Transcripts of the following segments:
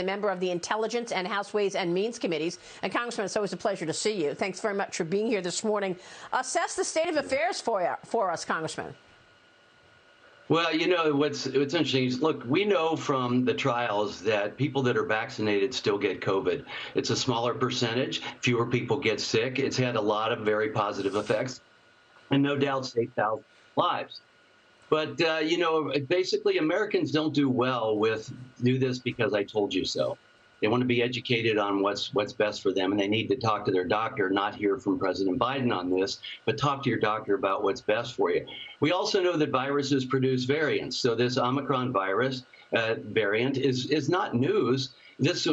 a member of the Intelligence and House Ways and Means Committees. And Congressman, it's always a pleasure to see you. Thanks very much for being here this morning. Assess the state of affairs for us, Congressman. Well, you know, what's interesting is, look, we know from the trials that people that are vaccinated still get COVID. It's a smaller percentage. Fewer people get sick. It's had a lot of very positive effects and no doubt saved thousands of lives. But, you know, basically Americans don't do well with do this because I told you so. They want to be educated on what's best for them, and they need to talk to their doctor, not hear from President Biden on this, but talk to your doctor about what's best for you. We also know that viruses produce variants. So this Omicron virus variant is not news.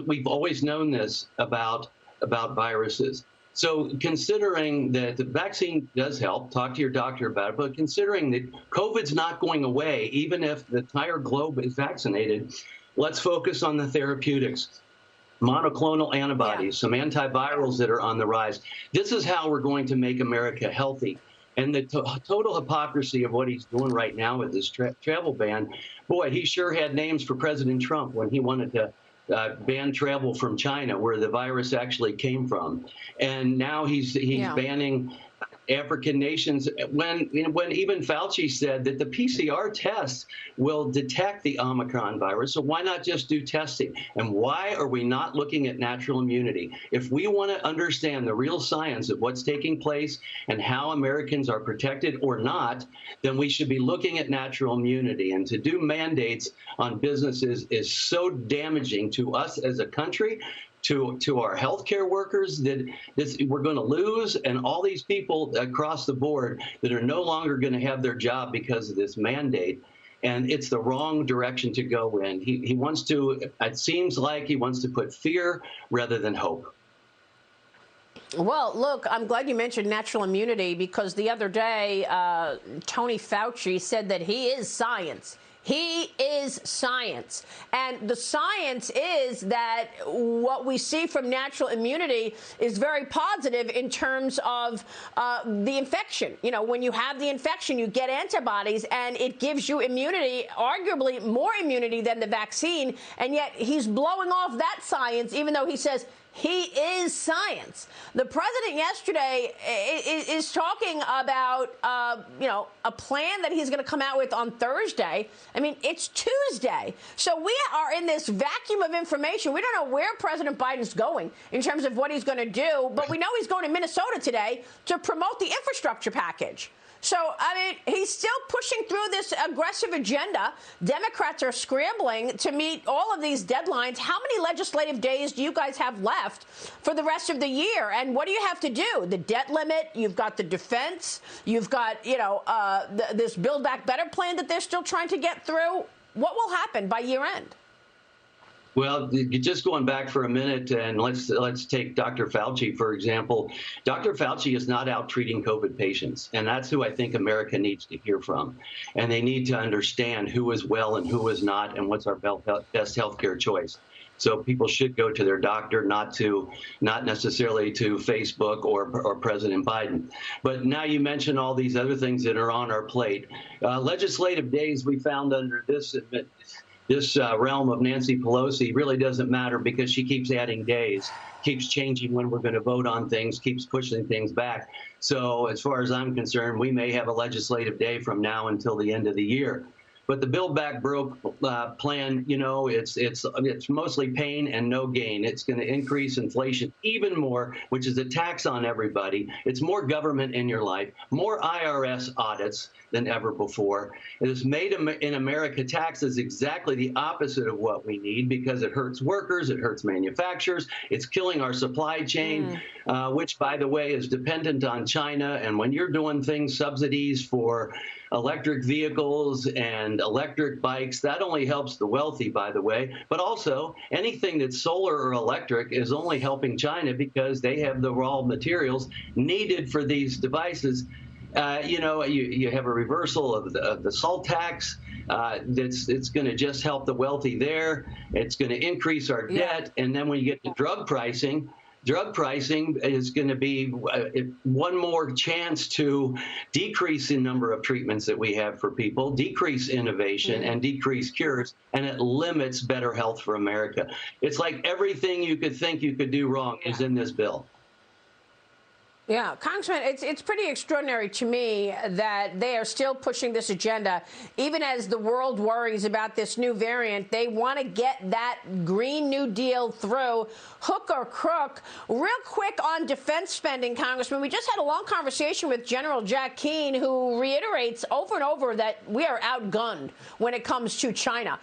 We've always known this about viruses. So considering that the vaccine does help, talk to your doctor about it, but considering that COVID's not going away, even if the entire globe is vaccinated, let's focus on the therapeutics. Monoclonal antibodies, some antivirals that are on the rise. This is how we're going to make America healthy. And the total hypocrisy of what he's doing right now with this travel ban, boy, he sure had names for President Trump when he wanted to ban travel from China, where the virus actually came from. And now he's banning African nations, when even Fauci said that the PCR tests will detect the Omicron virus. So why not just do testing? And why are we not looking at natural immunity? If we want to understand the real science of what's taking place and how Americans are protected or not, then we should be looking at natural immunity. And to do mandates on businesses is so damaging to us as a country, to our healthcare workers, that we're going to lose, and all these people across the board that are no longer going to have their job because of this mandate. And it's the wrong direction to go in. He wants to, it seems like he wants to put fear rather than hope. Well, look, I'm glad you mentioned natural immunity, because the other day, Tony Fauci said that he is science. He is science. And the science is that what we see from natural immunity is very positive in terms of the infection. You know, when you have the infection, you get antibodies, and it gives you immunity, arguably more immunity than the vaccine. And yet he's blowing off that science, even though he says he is science. The president yesterday is talking about, a plan that he's going to come out with on Thursday. I mean, it's Tuesday. So we are in this vacuum of information. We don't know where President Biden's going in terms of what he's going to do, but we know he's going to Minnesota today to promote the infrastructure package. So, I mean, he's still pushing through this aggressive agenda. Democrats are scrambling to meet all of these deadlines. How many legislative days do you guys have left for the rest of the year? And what do you have to do? The debt limit, you've got the defense, you've got, this Build Back Better plan that they're still trying to get through. What will happen by year end? Well, just going back for a minute, and let's take Dr. Fauci, for example. Dr. Fauci is not out treating COVID patients, and that's who I think America needs to hear from. And they need to understand who is well and who is not, and what's our best healthcare choice. So people should go to their doctor, not necessarily to Facebook or President Biden. But now you mention all these other things that are on our plate. Legislative days we found under this realm of Nancy Pelosi really doesn't matter, because she keeps adding days, keeps changing when we're going to vote on things, keeps pushing things back. So as far as I'm concerned, we may have a legislative day from now until the end of the year. But the Build Back Broke plan, it's mostly pain and no gain. It's going to increase inflation even more, which is a tax on everybody. It's more government in your life, more IRS audits than ever before. It has made in America taxes exactly the opposite of what we need, because it hurts workers, it hurts manufacturers, it's killing our supply chain, which, by the way, is dependent on China. And when you're doing things, subsidies for electric vehicles and electric bikes, that only helps the wealthy, by the way, but also anything that's solar or electric is only helping China, because they have the raw materials needed for these devices. You have a reversal of the salt tax. It's going to just help the wealthy there. It's going to increase our debt. And then when you get to drug pricing, drug pricing is going to be one more chance to decrease the number of treatments that we have for people, decrease innovation, and decrease cures, and it limits better health for America. It's like everything you could think you could do wrong is in this bill. Yeah, Congressman, it's pretty extraordinary to me that they are still pushing this agenda. Even as the world worries about this new variant, they want to get that Green New Deal through, hook or crook. Real quick on defense spending, Congressman, we just had a long conversation with General Jack Keane, who reiterates over and over that we are outgunned when it comes to China.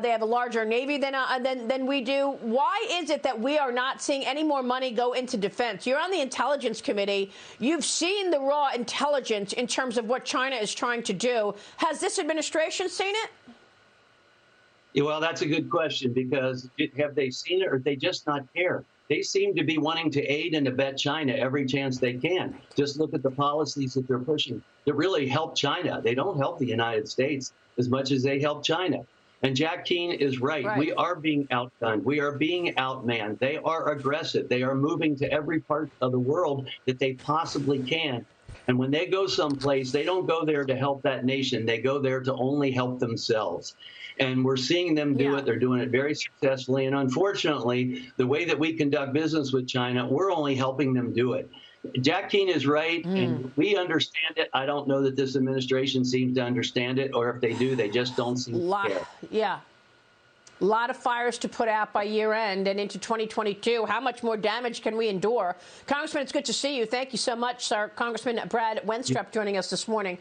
They have a larger Navy than we do. Why is it that we are not seeing any more money go into defense? You're on the Intelligence Committee. You've seen the raw intelligence in terms of what China is trying to do. Has this administration seen it? Yeah, well, that's a good question, because have they seen it, or they just not care? They seem to be wanting to aid and abet China every chance they can. Just look at the policies that they're pushing that really help China. They don't help the United States as much as they help China. And Jack Keane is right. We are being outgunned. We are being outmanned. They are aggressive. They are moving to every part of the world that they possibly can. And when they go someplace, they don't go there to help that nation. They go there to only help themselves. And we're seeing them do it. They're doing it very successfully. And unfortunately, the way that we conduct business with China, we're only helping them do it. Jack Keane is right, and we understand it. I don't know that this administration seems to understand it, or if they do, they just don't seem to care. Yeah. A lot of fires to put out by year end and into 2022. How much more damage can we endure? Congressman, it's good to see you. Thank you so much, sir. Congressman Brad Wenstrup joining us this morning.